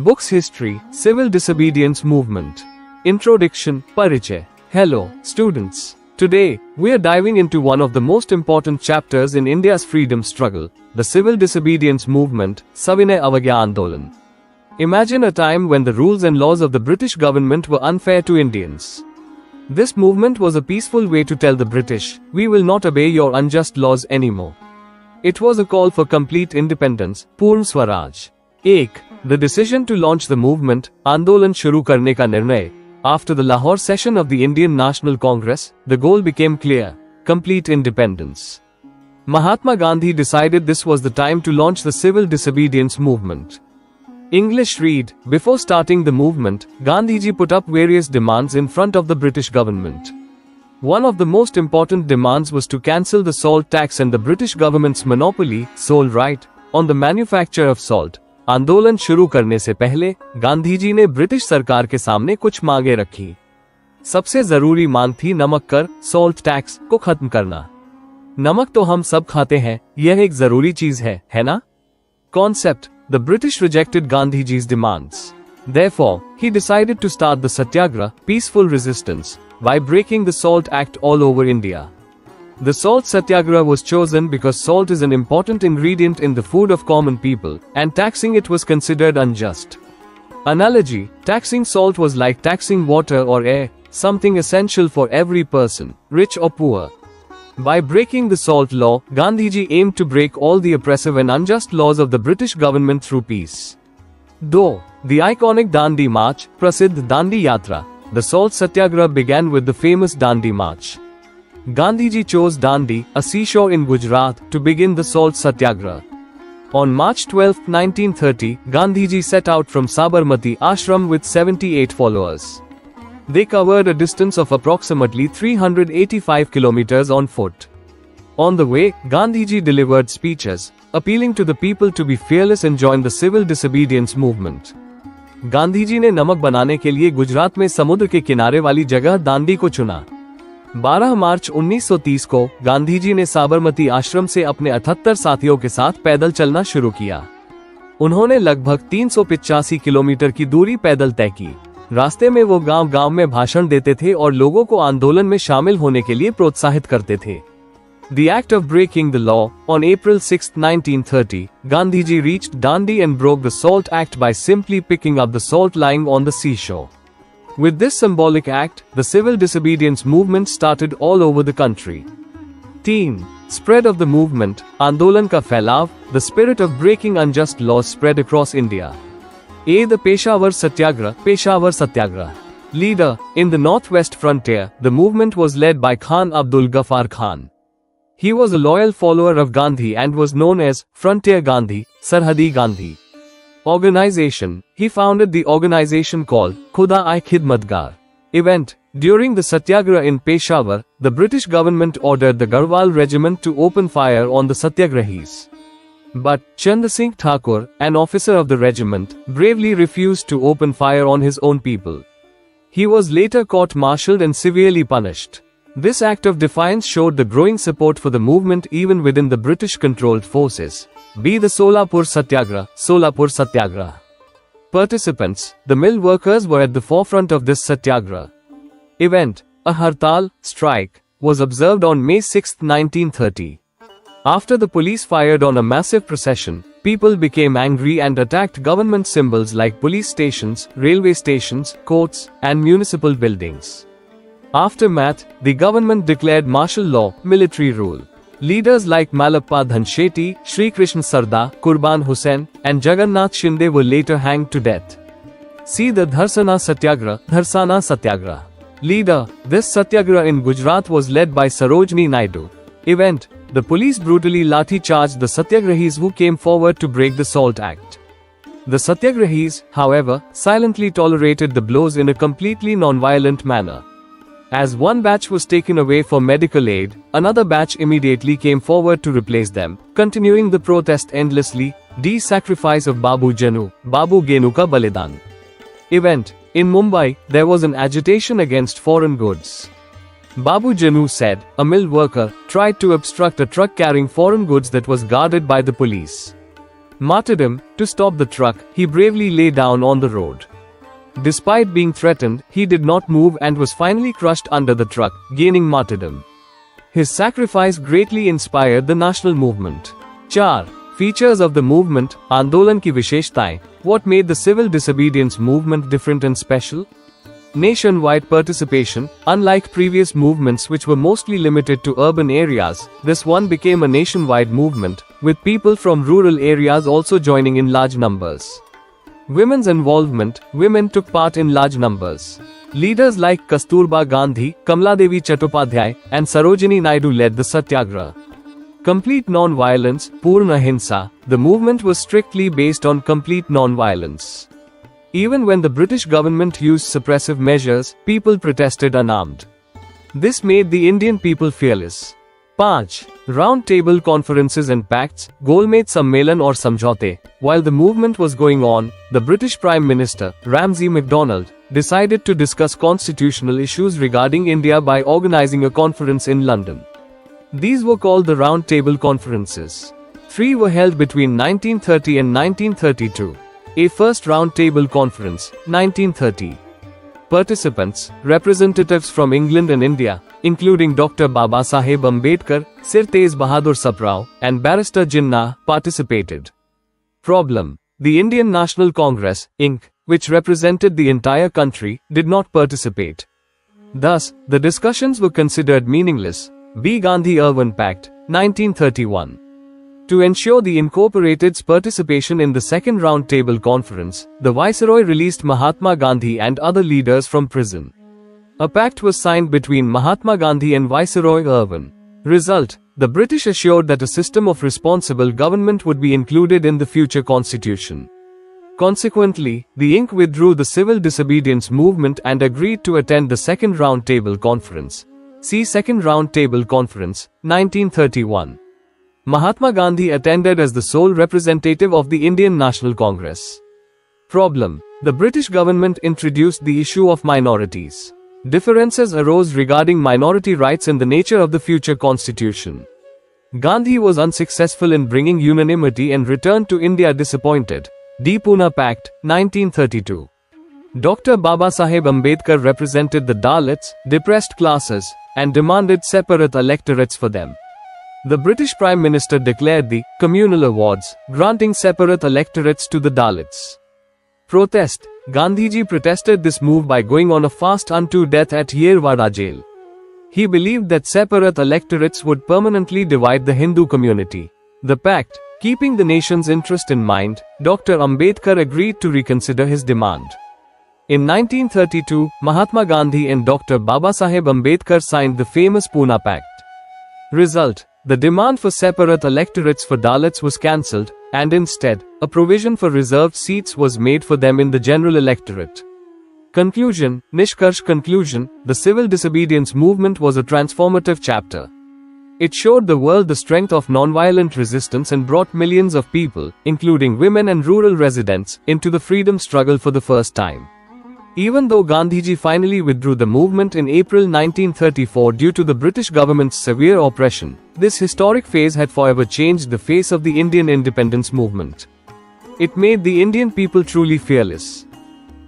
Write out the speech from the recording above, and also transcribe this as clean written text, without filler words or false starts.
Books History, Civil Disobedience Movement. Introduction, Parichay. Hello, students. Today, we are diving into one of the most important chapters in India's freedom struggle, the Civil Disobedience Movement, Savinay Avagya Andolan. Imagine a time when the rules and laws of the British government were unfair to Indians. This movement was a peaceful way to tell the British, we will not obey your unjust laws anymore. It was a call for complete independence, Purn Swaraj. 1. The decision to launch the movement, Andolan Shuru Karne Ka Nirnay. After the Lahore session of the Indian National Congress, the goal became clear, complete independence. Mahatma Gandhi decided this was the time to launch the Civil Disobedience Movement. English read, before starting the movement, Gandhiji put up various demands in front of the British government. One of the most important demands was to cancel the salt tax and the British government's monopoly, sole right, on the manufacture of salt. आंदोलन शुरू करने से पहले गांधी जी ने British सरकार के सामने कुछ मांगे रखी। सबसे जरूरी मांग थी नमक कर, सॉल्ट टैक्स को खत्म करना। नमक तो हम सब खाते हैं, यह एक जरूरी चीज है ना? Concept: The British rejected Gandhiji's demands. Therefore, he decided to start the Satyagraha, peaceful resistance, by breaking the Salt Act all over India. The Salt Satyagraha was chosen because salt is an important ingredient in the food of common people, and taxing it was considered unjust. Analogy: taxing salt was like taxing water or air, something essential for every person, rich or poor. By breaking the salt law, Gandhiji aimed to break all the oppressive and unjust laws of the British government through peace. Though the iconic Dandi March, Prasiddh Dandi Yatra, the Salt Satyagraha began with the famous Dandi March. Gandhiji chose Dandi, a seashore in Gujarat, to begin the Salt Satyagraha. On March 12, 1930, Gandhiji set out from Sabarmati Ashram with 78 followers. They covered a distance of approximately 385 kilometers on foot. On the way, Gandhiji delivered speeches, appealing to the people to be fearless and join the civil disobedience movement. Gandhiji ने नमक बनाने के लिए गुजरात में समुद्र के किनारे वाली जगह दांडी को चुना। 12 मार्च 1930 को गांधीजी ने साबरमती आश्रम से अपने 78 साथियों के साथ पैदल चलना शुरू किया। उन्होंने लगभग 385 किलोमीटर की दूरी पैदल तय की। रास्ते में वो गांव-गांव में भाषण देते थे और लोगों को आंदोलन में शामिल होने के लिए प्रोत्साहित करते थे। The act of breaking the law, on April 6, 1930, Gandhiji reached Dandi and broke the Salt Act by simply picking up the salt lying on the seashore. With this symbolic act, the civil disobedience movement started all over the country. Teen. Spread of the movement, Andolan ka Phailaav, the spirit of breaking unjust laws spread across India. A. The Peshawar Satyagraha. Leader. In the northwest frontier, the movement was led by Khan Abdul Ghaffar Khan. He was a loyal follower of Gandhi and was known as Frontier Gandhi, Sarhadi Gandhi. Organization. He founded the organization called Khuda-i Khidmatgar. Event. During the Satyagraha in Peshawar, the British government ordered the Garhwal regiment to open fire on the Satyagrahis. But Chand Singh Thakur, an officer of the regiment, bravely refused to open fire on his own people. He was later court-martialed and severely punished. This act of defiance showed the growing support for the movement even within the British-controlled forces. B. The Solapur Satyagraha. Participants. The mill workers were at the forefront of this Satyagraha. Event. A Hartal, strike, was observed on May 6, 1930. After the police fired on a massive procession, people became angry and attacked government symbols like police stations, railway stations, courts, and municipal buildings. Aftermath, the government declared martial law, military rule. Leaders like Malappa Dhanshetty, Sri Krishna Sarda, Qurban Hussain, and Jagannath Shinde were later hanged to death. See the Dharsana Satyagraha. Leader. This Satyagraha in Gujarat was led by Sarojini Naidu. Event. The police brutally lathi-charged the Satyagrahis who came forward to break the Salt Act. The Satyagrahis, however, silently tolerated the blows in a completely non-violent manner. As one batch was taken away for medical aid, another batch immediately came forward to replace them, continuing the protest endlessly. D. Sacrifice of Babu Genu Ka Balidan. Event. In Mumbai, there was an agitation against foreign goods. Babu Genu said, a mill worker, tried to obstruct a truck carrying foreign goods that was guarded by the police. Martyrdom. To stop the truck, he bravely lay down on the road. Despite being threatened, he did not move and was finally crushed under the truck, gaining martyrdom. His sacrifice greatly inspired the national movement. 4. Features of the movement. Andolan ki Visheshtaएं. What made the civil disobedience movement different and special? Nationwide participation. Unlike previous movements which were mostly limited to urban areas, this one became a nationwide movement, with people from rural areas also joining in large numbers. Women's involvement. Women took part in large numbers. Leaders like Kasturba Gandhi, Kamladevi Chattopadhyay, and Sarojini Naidu led the Satyagraha. Complete non-violence. Purna Hinsa. The movement was strictly based on complete non-violence. Even when the British government used suppressive measures, people protested unarmed. This made the Indian people fearless. 5. Round table conferences and pacts. Golmet Sammelan or Samjhaute. While the movement was going on, the British Prime Minister, Ramsay MacDonald, decided to discuss constitutional issues regarding India by organizing a conference in London. These were called the Round Table Conferences. 3 were held between 1930 and 1932. A first Round Table Conference, 1930. Participants, representatives from England and India, including Dr. Babasaheb Ambedkar, Sir Tez Bahadur Saprao, and Barrister Jinnah, participated. Problem. The Indian National Congress, Inc., which represented the entire country, did not participate. Thus, the discussions were considered meaningless. B. Gandhi-Irwin Pact, 1931. To ensure the incorporated's participation in the Second Round Table Conference, the Viceroy released Mahatma Gandhi and other leaders from prison. A pact was signed between Mahatma Gandhi and Viceroy Irwin. Result: the British assured that a system of responsible government would be included in the future constitution. Consequently, the Inc. withdrew the civil disobedience movement and agreed to attend the Second Round Table Conference. See Second Round Table Conference, 1931. Mahatma Gandhi attended as the sole representative of the Indian National Congress. Problem. The British government introduced the issue of minorities. Differences arose regarding minority rights and the nature of the future constitution. Gandhi was unsuccessful in bringing unanimity and returned to India disappointed. D. Pune Pact, 1932. Dr. Babasaheb Ambedkar represented the Dalits, depressed classes, and demanded separate electorates for them. The British Prime Minister declared the communal awards, granting separate electorates to the Dalits. Protest. Gandhiji protested this move by going on a fast unto death at Yerwada jail. He believed that separate electorates would permanently divide the Hindu community. The pact, keeping the nation's interest in mind, Dr. Ambedkar agreed to reconsider his demand. In 1932, Mahatma Gandhi and Dr. Babasaheb Ambedkar signed the famous Pune Pact. Result: the demand for separate electorates for Dalits was cancelled, and instead, a provision for reserved seats was made for them in the general electorate. Conclusion. Nishkarsh conclusion. The civil disobedience movement was a transformative chapter. It showed the world the strength of nonviolent resistance and brought millions of people, including women and rural residents, into the freedom struggle for the first time. Even though Gandhiji finally withdrew the movement in April 1934 due to the British government's severe oppression, this historic phase had forever changed the face of the Indian independence movement. It made the Indian people truly fearless.